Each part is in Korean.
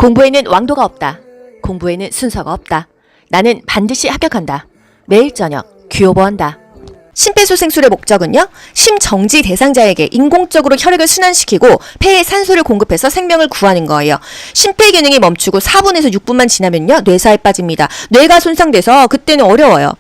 공부에는 왕도가 없다. 공부에는 순서가 없다. 나는 반드시 합격한다. 매일 저녁 귀요보한다. 심폐소생술의 목적은요, 심정지 대상자에게 인공적으로 혈액을 순환시키고 폐에 산소를 공급해서 생명을 구하는 거예요. 심폐 기능이 멈추고 4분에서 6분만 지나면요, 뇌사에 빠집니다. 뇌가 손상돼서 그때는 어려워요.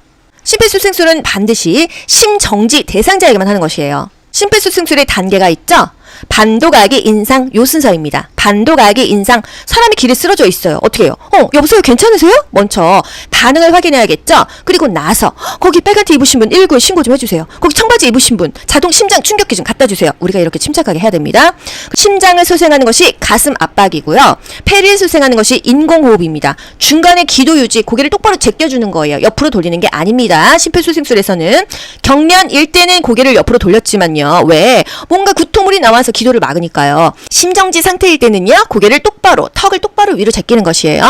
심폐소생술은 반드시 심정지 대상자에게만 하는 것이에요. 심폐소생술의 단계가 있죠? 반도가기, 인상, 요 순서입니다. 반도가기, 인상, 사람이 길에 쓰러져 있어요. 어떻게 해요? 여보세요? 괜찮으세요? 먼저 반응을 확인해야겠죠? 그리고 나서 거기 빨간 티 입으신 분 119에 신고 좀 해주세요. 거기 청바지 입으신 분 자동 심장 충격기 좀 갖다 주세요. 우리가 이렇게 침착하게 해야 됩니다. 심장을 소생하는 것이 가슴 압박이고요. 폐를 소생하는 것이 인공호흡입니다. 중간에 기도 유지, 고개를 똑바로 제껴주는 거예요. 옆으로 돌리는 게 아닙니다. 심폐소생술에서는 경련일 때는 고개를 옆으로 돌렸지만요. 왜? 뭔가 구토물이 나와서 기도를 막으니까요. 심정지 상태일 때는요, 고개를 똑바로, 턱을 똑바로 위로 제끼는 것이에요.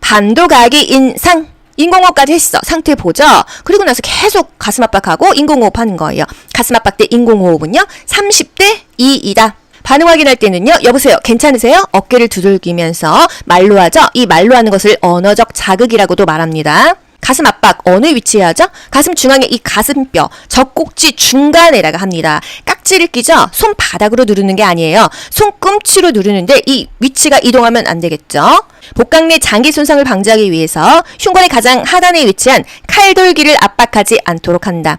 반도가기, 인상, 인공호흡까지 했어. 상태 보죠? 그리고 나서 계속 가슴 압박하고 인공호흡 하는 거예요. 가슴 압박 때 인공호흡은요, 30대 2이다. 반응 확인할 때는요, 여보세요? 괜찮으세요? 어깨를 두들기면서 말로 하죠? 이 말로 하는 것을 언어적 자극이라고도 말합니다. 가슴 압박 어느 위치에 하죠? 가슴 중앙에 이 가슴뼈, 젖꼭지 중간에다가 합니다. 깍지를 끼죠? 손바닥으로 누르는 게 아니에요. 손꿈치로 누르는데 이 위치가 이동하면 안 되겠죠? 복강 내 장기 손상을 방지하기 위해서 흉관의 가장 하단에 위치한 칼돌기를 압박하지 않도록 한다.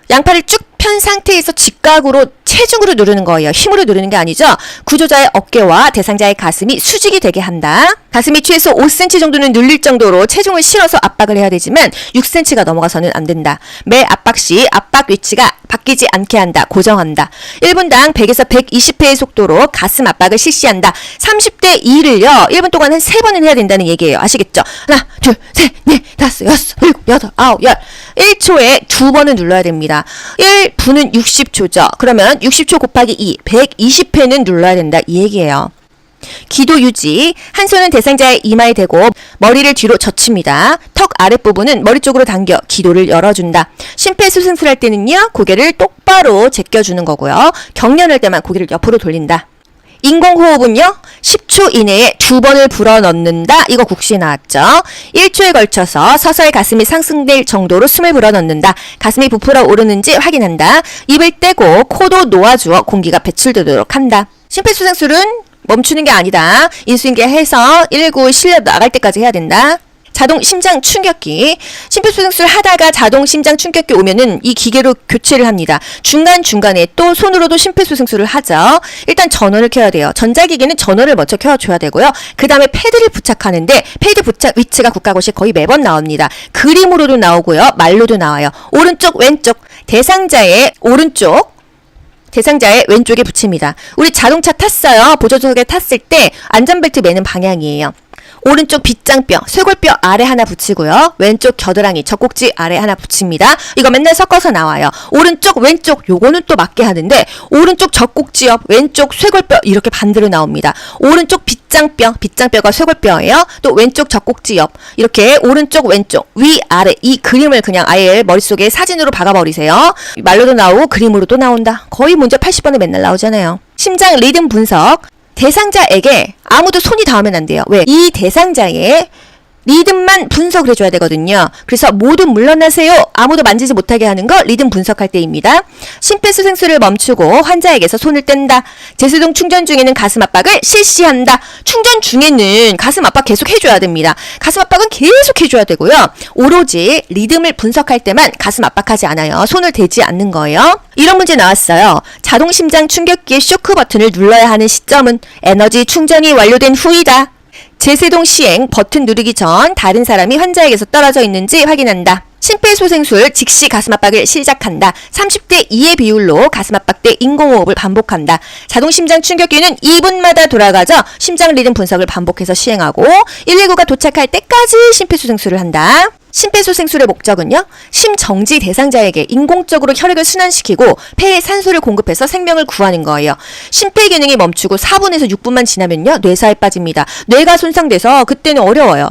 양팔을 쭉 편 상태에서 직각으로 체중으로 누르는 거예요. 힘으로 누르는 게 아니죠. 구조자의 어깨와 대상자의 가슴이 수직이 되게 한다. 가슴이 최소 5cm 정도는 눌릴 정도로 체중을 실어서 압박을 해야 되지만 6cm가 넘어가서는 안 된다. 매 압박 시 압박 위치가 바뀌지 않게 한다. 고정한다. 1분당 100에서 120회의 속도로 가슴 압박을 실시한다. 30대 2를요. 1분 동안 한 3번은 해야 된다는 얘기예요. 아시겠죠? 하나, 둘, 셋, 넷, 다섯, 여섯, 일곱, 여덟, 아홉, 열. 1초에 2번은 눌러야 됩니다. 1분은 60초죠. 그러면 60초 곱하기 2, 120회는 눌러야 된다. 이 얘기예요. 기도 유지, 한 손은 대상자의 이마에 대고 머리를 뒤로 젖힙니다. 턱 아랫부분은 머리 쪽으로 당겨 기도를 열어준다. 심폐소생술 할 때는요, 고개를 똑바로 제껴주는 거고요. 경련할 때만 고개를 옆으로 돌린다. 인공호흡은요, 10초 이내에 2번을 불어넣는다. 이거 국시 나왔죠. 1초에 걸쳐서 서서히 가슴이 상승될 정도로 숨을 불어넣는다. 가슴이 부풀어 오르는지 확인한다. 입을 떼고 코도 놓아주어 공기가 배출되도록 한다. 심폐소생술은 멈추는 게 아니다. 인수인계 해서 119 실려 나갈 때까지 해야 된다. 자동 심장 충격기. 심폐소생술 하다가 자동 심장 충격기 오면은 이 기계로 교체를 합니다. 중간중간에 또 손으로도 심폐소생술을 하죠. 일단 전원을 켜야 돼요. 전자기기는 전원을 먼저 켜줘야 되고요. 그 다음에 패드를 부착하는데 패드 부착 위치가 국가고시 거의 매번 나옵니다. 그림으로도 나오고요. 말로도 나와요. 오른쪽, 왼쪽. 대상자의 오른쪽. 대상자의 왼쪽에 붙입니다. 우리 자동차 탔어요. 보조석에 탔을 때 안전벨트 매는 방향이에요. 오른쪽 빗장뼈, 쇄골뼈 아래 하나 붙이고요. 왼쪽 겨드랑이, 젖꼭지 아래 하나 붙입니다. 이거 맨날 섞어서 나와요. 오른쪽, 왼쪽 요거는 또 맞게 하는데 오른쪽 젖꼭지 옆, 왼쪽 쇄골뼈 이렇게 반대로 나옵니다. 오른쪽 빗장뼈, 빗장뼈가 쇄골뼈예요. 또 왼쪽 젖꼭지 옆 이렇게 오른쪽, 왼쪽, 위, 아래 이 그림을 그냥 아예 머릿속에 사진으로 박아버리세요. 말로도 나오고 그림으로도 나온다. 거의 문제 80번에 맨날 나오잖아요. 심장 리듬 분석. 대상자에게 아무도 손이 닿으면 안 돼요. 왜? 이 대상자의 리듬만 분석을 해줘야 되거든요. 그래서 모두 물러나세요. 아무도 만지지 못하게 하는 거 리듬 분석할 때입니다. 심폐소생술을 멈추고 환자에게서 손을 뗀다. 제수동 충전 중에는 가슴 압박을 실시한다. 충전 중에는 가슴 압박 계속 해줘야 됩니다. 가슴 압박은 계속 해줘야 되고요. 오로지 리듬을 분석할 때만 가슴 압박하지 않아요. 손을 대지 않는 거예요. 이런 문제 나왔어요. 자동 심장 충격기의 쇼크 버튼을 눌러야 하는 시점은 에너지 충전이 완료된 후이다. 제세동 시행 버튼 누르기 전 다른 사람이 환자에게서 떨어져 있는지 확인한다. 심폐소생술 즉시 가슴 압박을 시작한다. 30대 2의 비율로 가슴 압박 때 인공호흡을 반복한다. 자동 심장 충격기는 2분마다 돌아가죠. 심장 리듬 분석을 반복해서 시행하고 119가 도착할 때까지 심폐소생술을 한다. 심폐소생술의 목적은요, 심정지 대상자에게 인공적으로 혈액을 순환시키고 폐에 산소를 공급해서 생명을 구하는 거예요. 심폐 기능이 멈추고 4분에서 6분만 지나면요, 뇌사에 빠집니다. 뇌가 손상돼서 그때는 어려워요.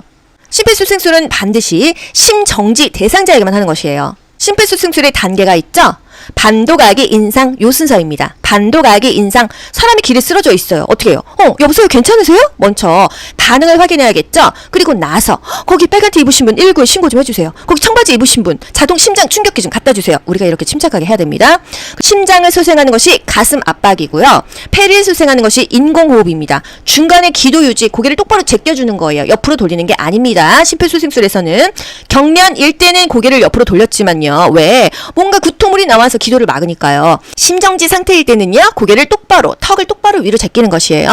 심폐소생술은 반드시 심정지 대상자에게만 하는 것이에요. 심폐소생술의 단계가 있죠? 반도가기, 인상, 요 순서입니다. 반도각이 인상, 사람이 길에 쓰러져 있어요. 어떻게 해요? 여보세요, 괜찮으세요? 먼저 반응을 확인해야겠죠? 그리고 나서 거기 빨간 티 입으신 분 119에 신고 좀 해주세요. 거기 청바지 입으신 분 자동 심장 충격기 좀 갖다 주세요. 우리가 이렇게 침착하게 해야 됩니다. 심장을 소생하는 것이 가슴 압박이고요. 폐를 소생하는 것이 인공호흡입니다. 중간에 기도 유지, 고개를 똑바로 제껴주는 거예요. 옆으로 돌리는 게 아닙니다. 심폐소생술에서는 경련일 때는 고개를 옆으로 돌렸지만요. 왜? 뭔가 구토물이 나와서 기도를 막으니까요. 심정지 상태일 때는요. 고개를 똑바로, 턱을 똑바로 위로 제끼는 것이에요.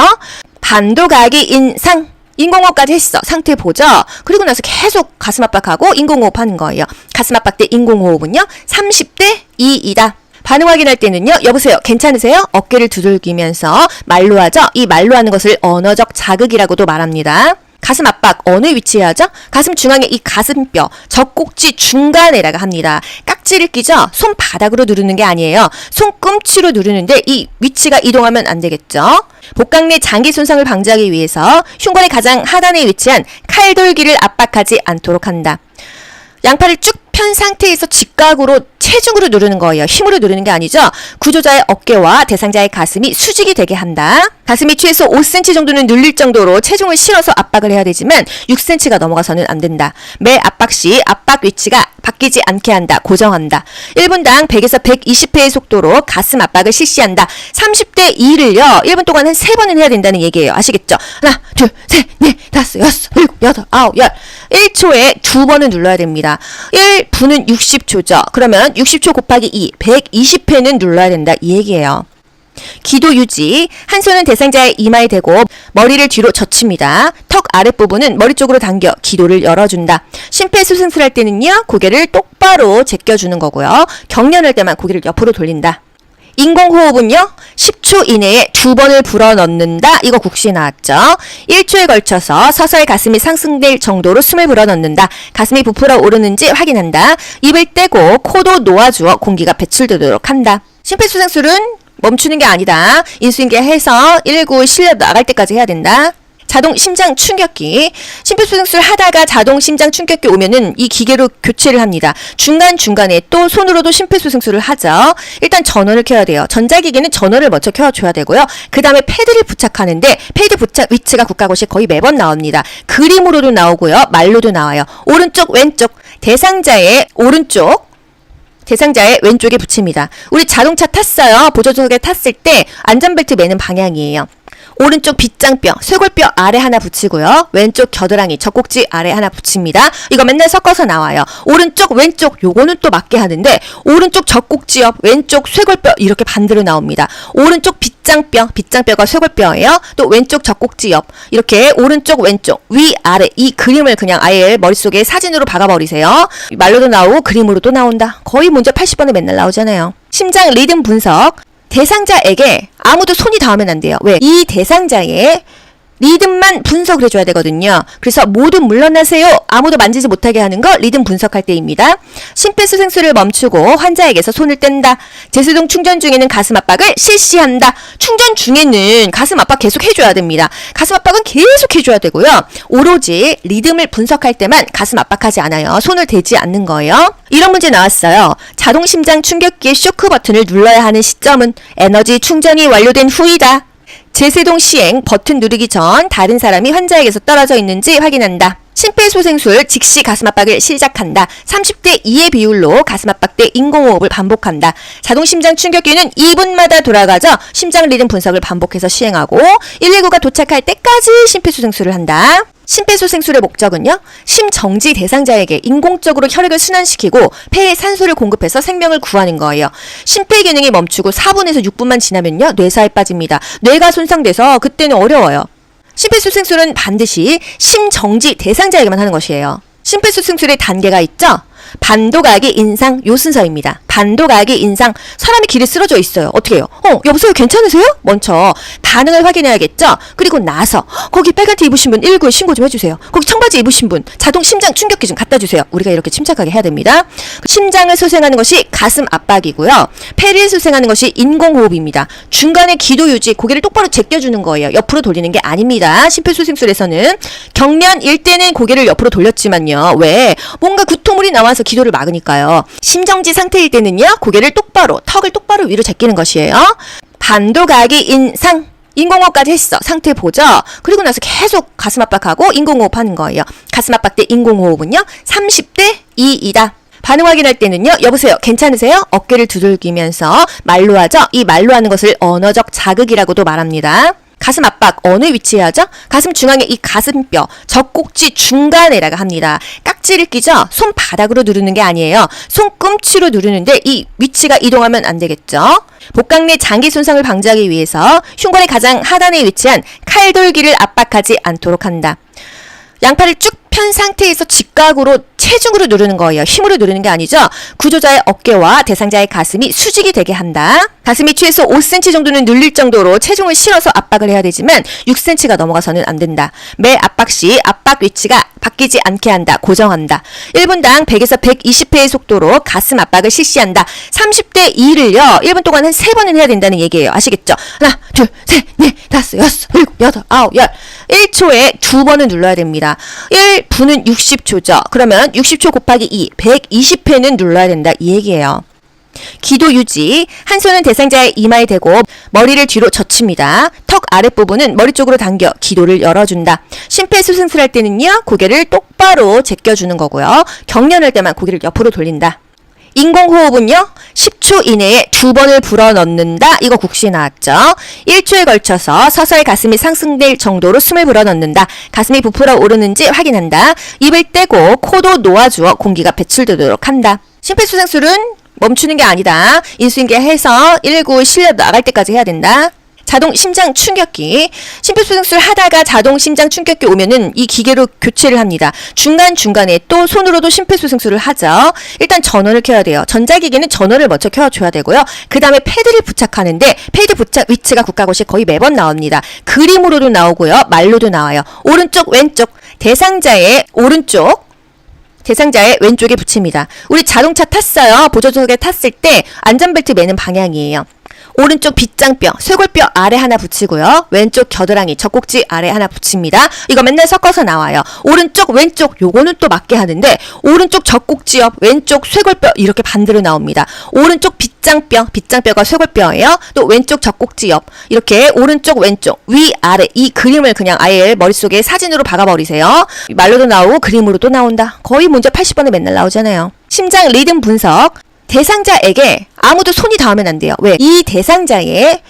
반도각이 인상. 인공호흡까지 했어. 상태 보죠. 그리고 나서 계속 가슴 압박하고 인공호흡 하는 거예요. 가슴 압박 때 인공호흡은요. 30대 2이다. 반응 확인할 때는요. 여보세요, 괜찮으세요? 어깨를 두들기면서 말로 하죠. 이 말로 하는 것을 언어적 자극이라고도 말합니다. 가슴 압박 어느 위치에 하죠? 가슴 중앙에 이 가슴뼈, 젖꼭지 중간에다가 합니다. 깍지를 끼죠? 손바닥으로 누르는 게 아니에요. 손꿈치로 누르는데 이 위치가 이동하면 안 되겠죠? 복강 내 장기 손상을 방지하기 위해서 흉곽의 가장 하단에 위치한 칼돌기를 압박하지 않도록 한다. 양팔을 쭉 편 상태에서 직각으로 체중으로 누르는 거예요. 힘으로 누르는 게 아니죠. 구조자의 어깨와 대상자의 가슴이 수직이 되게 한다. 가슴이 최소 5cm 정도는 눌릴 정도로 체중을 실어서 압박을 해야 되지만 6cm가 넘어가서는 안 된다. 매 압박 시 압박 위치가 바뀌지 않게 한다. 고정한다. 1분당 100에서 120회의 속도로 가슴 압박을 실시한다. 30대 2를요. 1분 동안 한 3번은 해야 된다는 얘기예요. 아시겠죠? 하나, 둘, 셋, 넷, 다섯, 여섯, 일곱, 여덟, 아홉, 열. 1초에 2번은 눌러야 됩니다. 1분은 60초죠. 그러면 60초 곱하기 2, 120회는 눌러야 된다. 이 얘기예요. 기도 유지. 한 손은 대상자의 이마에 대고 머리를 뒤로 젖힙니다. 턱 아랫부분은 머리 쪽으로 당겨 기도를 열어준다. 심폐소생술 할 때는요. 고개를 똑바로 제껴주는 거고요. 경련할 때만 고개를 옆으로 돌린다. 인공호흡은요. 10초 이내에 2번을 불어넣는다. 이거 국시 나왔죠. 1초에 걸쳐서 서서히 가슴이 상승될 정도로 숨을 불어넣는다. 가슴이 부풀어 오르는지 확인한다. 입을 떼고 코도 놓아주어 공기가 배출되도록 한다. 심폐소생술은 멈추는 게 아니다. 인수인계 해서 119 실려 나갈 때까지 해야 된다. 자동 심장 충격기. 심폐소생술 하다가 자동 심장 충격기 오면은 이 기계로 교체를 합니다. 중간중간에 또 손으로도 심폐소생술을 하죠. 일단 전원을 켜야 돼요. 전자기기는 전원을 먼저 켜줘야 되고요. 그 다음에 패드를 부착하는데 패드 부착 위치가 국가고시에 거의 매번 나옵니다. 그림으로도 나오고요. 말로도 나와요. 오른쪽 왼쪽 대상자의 오른쪽 대상자의 왼쪽에 붙입니다. 우리 자동차 탔어요. 보조석에 탔을 때 안전벨트 매는 방향이에요. 오른쪽 빗장뼈, 쇄골뼈 아래 하나 붙이고요. 왼쪽 겨드랑이, 젖꼭지 아래 하나 붙입니다. 이거 맨날 섞어서 나와요. 오른쪽, 왼쪽 요거는 또 맞게 하는데 오른쪽 젖꼭지 옆, 왼쪽 쇄골뼈 이렇게 반대로 나옵니다. 오른쪽 빗장뼈, 빗장뼈가 쇄골뼈예요. 또 왼쪽 젖꼭지 옆 이렇게 오른쪽, 왼쪽, 위, 아래 이 그림을 그냥 아예 머릿속에 사진으로 박아버리세요. 말로도 나오고 그림으로도 나온다. 거의 문제 80번에 맨날 나오잖아요. 심장 리듬 분석. 대상자에게 아무도 손이 닿으면 안 돼요. 왜? 이 대상자의 리듬만 분석을 해줘야 되거든요. 그래서 모두 물러나세요. 아무도 만지지 못하게 하는 거 리듬 분석할 때입니다. 심폐소생술을 멈추고 환자에게서 손을 뗀다. 제수동 충전 중에는 가슴 압박을 실시한다. 충전 중에는 가슴 압박 계속 해줘야 됩니다. 가슴 압박은 계속 해줘야 되고요. 오로지 리듬을 분석할 때만 가슴 압박하지 않아요. 손을 대지 않는 거예요. 이런 문제 나왔어요. 자동 심장 충격기의 쇼크 버튼을 눌러야 하는 시점은 에너지 충전이 완료된 후이다. 제세동 시행 버튼 누르기 전 다른 사람이 환자에게서 떨어져 있는지 확인한다. 심폐소생술 즉시 가슴 압박을 시작한다. 30대 2의 비율로 가슴 압박 때 인공호흡을 반복한다. 자동 심장 충격기는 2분마다 돌아가죠. 심장 리듬 분석을 반복해서 시행하고 119가 도착할 때까지 심폐소생술을 한다. 심폐소생술의 목적은요. 심정지 대상자에게 인공적으로 혈액을 순환시키고 폐에 산소를 공급해서 생명을 구하는 거예요. 심폐 기능이 멈추고 4분에서 6분만 지나면요. 뇌사에 빠집니다. 뇌가 손상돼서 그때는 어려워요. 심폐소생술은 반드시 심정지 대상자에게만 하는 것이에요. 심폐소생술의 단계가 있죠. 반도각이 인상 요 순서입니다. 반도각이 인상, 사람이 길에 쓰러져 있어요. 어떻게 해요? 여보세요, 괜찮으세요? 먼저 반응을 확인해야겠죠? 그리고 나서 거기 빨간 티 입으신 분 119에 신고 좀 해주세요. 거기 청바지 입으신 분 자동 심장 충격기 좀 갖다 주세요. 우리가 이렇게 침착하게 해야 됩니다. 심장을 소생하는 것이 가슴 압박이고요. 폐를 소생하는 것이 인공호흡입니다. 중간에 기도 유지, 고개를 똑바로 제껴주는 거예요. 옆으로 돌리는 게 아닙니다. 심폐소생술에서는 경련일 때는 고개를 옆으로 돌렸지만요. 왜? 뭔가 구토물이 나와서 기도를 막으니까요. 심정지 상태일 때는요. 고개를 똑바로, 턱을 똑바로 위로 제끼는 것이에요. 반도각이 인상. 인공호흡까지 했어. 상태 보죠. 그리고 나서 계속 가슴 압박하고 인공호흡 하는 거예요. 가슴 압박 때 인공호흡은요 30대 2이다. 반응 확인할 때는요. 여보세요. 괜찮으세요? 어깨를 두들기면서 말로 하죠. 이 말로 하는 것을 언어적 자극이라고도 말합니다. 가슴 압박 어느 위치에 하죠? 가슴 중앙에 이 가슴뼈 젖꼭지 중간에다가 합니다. 깍지를 끼죠? 손바닥으로 누르는 게 아니에요. 손꿈치로 누르는데 이 위치가 이동하면 안 되겠죠? 복강 내 장기 손상을 방지하기 위해서 흉곽의 가장 하단에 위치한 칼돌기를 압박하지 않도록 한다. 양팔을 쭉 편 상태에서 직각으로 체중으로 누르는 거예요. 힘으로 누르는 게 아니죠. 구조자의 어깨와 대상자의 가슴이 수직이 되게 한다. 가슴이 최소 5cm 정도는 눌릴 정도로 체중을 실어서 압박을 해야 되지만 6cm가 넘어가서는 안 된다. 매 압박 시 압박 위치가 바뀌지 않게 한다. 고정한다. 1분당 100에서 120회의 속도로 가슴 압박을 실시한다. 30대 2를요. 1분 동안 한 3번은 해야 된다는 얘기예요. 아시겠죠? 하나, 둘, 셋, 넷, 다섯, 여섯, 일곱, 여덟, 아홉, 열. 1초에 2번은 눌러야 됩니다. 1분은 60초죠. 그러면 60초 곱하기 2, 120회는 눌러야 된다. 이 얘기예요. 기도 유지. 한 손은 대상자의 이마에 대고 머리를 뒤로 젖힙니다. 턱 아랫부분은 머리 쪽으로 당겨 기도를 열어준다. 심폐소생술 할 때는요. 고개를 똑바로 제껴주는 거고요. 경련할 때만 고개를 옆으로 돌린다. 인공호흡은요. 10초 이내에 2번을 불어넣는다. 이거 국시 나왔죠. 1초에 걸쳐서 서서히 가슴이 상승될 정도로 숨을 불어넣는다. 가슴이 부풀어 오르는지 확인한다. 입을 떼고 코도 놓아주어 공기가 배출되도록 한다. 심폐소생술은 멈추는 게 아니다. 인수인계 해서 119 실려 나갈 때까지 해야 된다. 자동 심장 충격기. 심폐소생술 하다가 자동 심장 충격기 오면은 이 기계로 교체를 합니다. 중간중간에 또 손으로도 심폐소생술을 하죠. 일단 전원을 켜야 돼요. 전자기기는 전원을 먼저 켜줘야 되고요. 그 다음에 패드를 부착하는데 패드 부착 위치가 국가고시에 거의 매번 나옵니다. 그림으로도 나오고요. 말로도 나와요. 오른쪽 왼쪽 대상자의 오른쪽 대상자의 왼쪽에 붙입니다. 우리 자동차 탔어요. 보조석에 탔을 때 안전벨트 매는 방향이에요. 오른쪽 빗장뼈, 쇄골뼈 아래 하나 붙이고요. 왼쪽 겨드랑이, 젖꼭지 아래 하나 붙입니다. 이거 맨날 섞어서 나와요. 오른쪽, 왼쪽 요거는 또 맞게 하는데 오른쪽 젖꼭지 옆, 왼쪽 쇄골뼈 이렇게 반대로 나옵니다. 오른쪽 빗장뼈, 빗장뼈가 쇄골뼈예요. 또 왼쪽 젖꼭지 옆 이렇게 오른쪽, 왼쪽, 위, 아래 이 그림을 그냥 아예 머릿속에 사진으로 박아버리세요. 말로도 나오고 그림으로도 나온다. 거의 문제 80번에 맨날 나오잖아요. 심장 리듬 분석. 대상자에게 아무도 손이 닿으면 안 돼요. 왜? 이 대상자의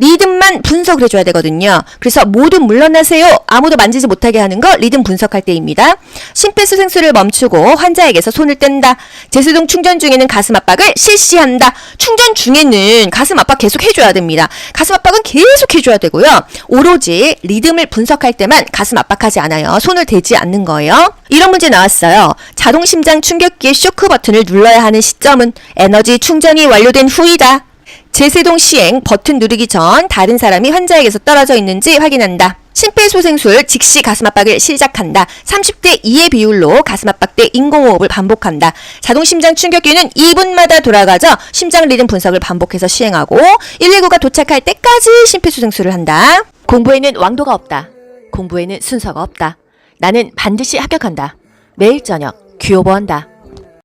리듬만 분석을 해줘야 되거든요. 그래서 모두 물러나세요. 아무도 만지지 못하게 하는 거 리듬 분석할 때입니다. 심폐소생술을 멈추고 환자에게서 손을 뗀다. 제수동 충전 중에는 가슴 압박을 실시한다. 충전 중에는 가슴 압박 계속 해줘야 됩니다. 가슴 압박은 계속 해줘야 되고요. 오로지 리듬을 분석할 때만 가슴 압박하지 않아요. 손을 대지 않는 거예요. 이런 문제 나왔어요. 자동 심장 충격기의 쇼크 버튼을 눌러야 하는 시점은 에너지 충전이 완료된 후이다. 제세동 시행 버튼 누르기 전 다른 사람이 환자에게서 떨어져 있는지 확인한다. 심폐소생술 즉시 가슴 압박을 시작한다. 30대 2의 비율로 가슴 압박 때 인공호흡을 반복한다. 자동 심장 충격기는 2분마다 돌아가죠. 심장 리듬 분석을 반복해서 시행하고 119가 도착할 때까지 심폐소생술을 한다. 공부에는 왕도가 없다. 공부에는 순서가 없다. 나는 반드시 합격한다. 매일 저녁 귀요보한다.